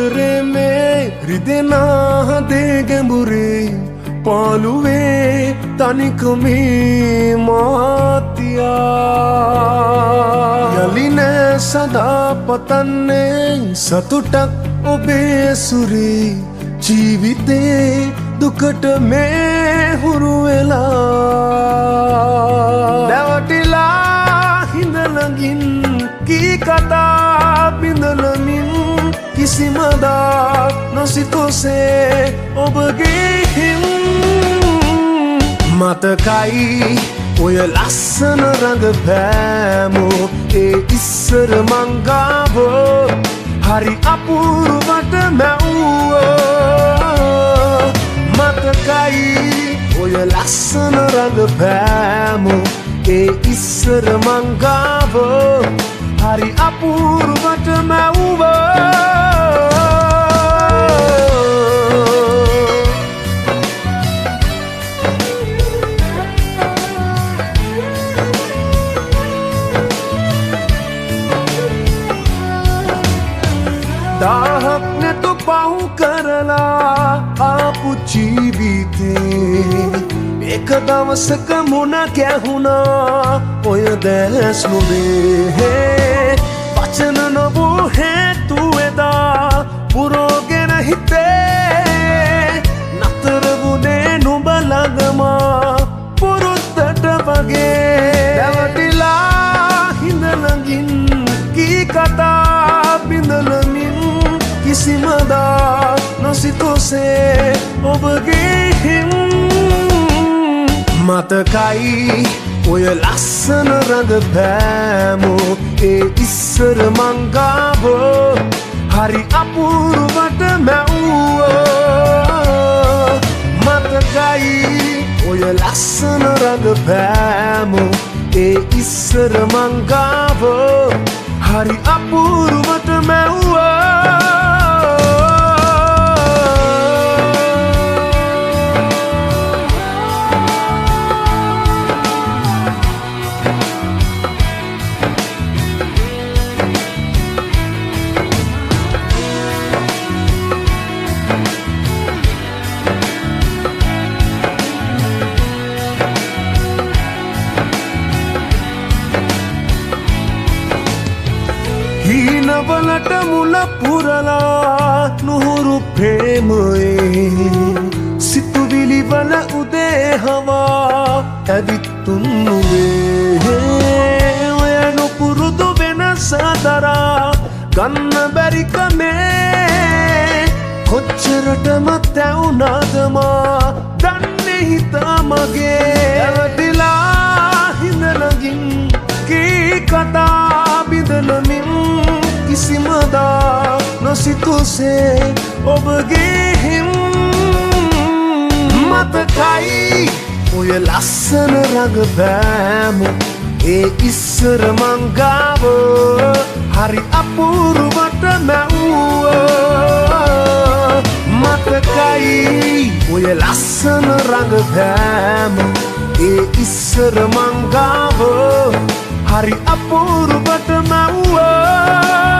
ආදරේ මේ රිදෙනා හදේ ගැඹුරේ පාළුවේ තනිකමේ මාතියා යලි නෑ සදා පතන්නේ සතුටක් ඔබේ සුරේ ජීවිතේ දුකට මේ හුරු වෙලා නැවටිලා හිඳලගින් කී කතා බිඳලමින් කිසිමදා නොසිතෝසේ ඔබගේ හිම් මතකයි ඔය ලස්සන රඟපෑමෝ ඒ ඉස්සර මංගාව හරි අපූර්වට මැව්වෝ මතකයි ඔය ලස්සන රඟපෑමෝ ඒ ඉස්සර මංගාව හරි අපූර්වට මැව්වෝ दाहक ने तो पाहु करला आपु जीविते एक दवसक मुना क्या हुना ओय देश नुबे वचन नबो है तू एदा पुरोगे नहिते नतर बुने नुबलगमा पुरुත්තට වගේ දැවටිලා හිඳලගින් කී කතා බිඳලමින් කිසිමදා නොසිතෝසේ ඔබගේ හිම් මතකයි ඔය ලස්සන රඟපෑමෝ ඒ ඉස්සර මංගාව හරි අපූර්වට මැව්වෝ මතකයි ඔය ලස්සන රඟපෑමෝ ඒ ඉස්සර මංගාව හරි අපූර්වට මැව්වෝ හීනවලට මුල පුරලා නුහුරු ප්‍රේමයේ සිතුවිලිවල උදේ හවා ඇවිත්තුන් නුවේ ඔය නුපුරුදු වෙනස දරා ගන්න බැරිකමේ කොච්චරටම තැවුනාදමා දන්නේ හිතා මගේ ඇවටිලා හිඳලගින් කී කතා බිඳලමින් කිසිමදා නොසිතෝසේ ඔබගේ හිම් මතකයි ඔය ලස්සන රඟපෑමෝ ඒ ඉස්සර මංගාව හරි අපූර්වට මැව්වෝ මතකයි ඔය ලස්සන රඟපෑමෝ ඒ ඉස්සර මංගාව හරි අපූර්වට මැව්වෝ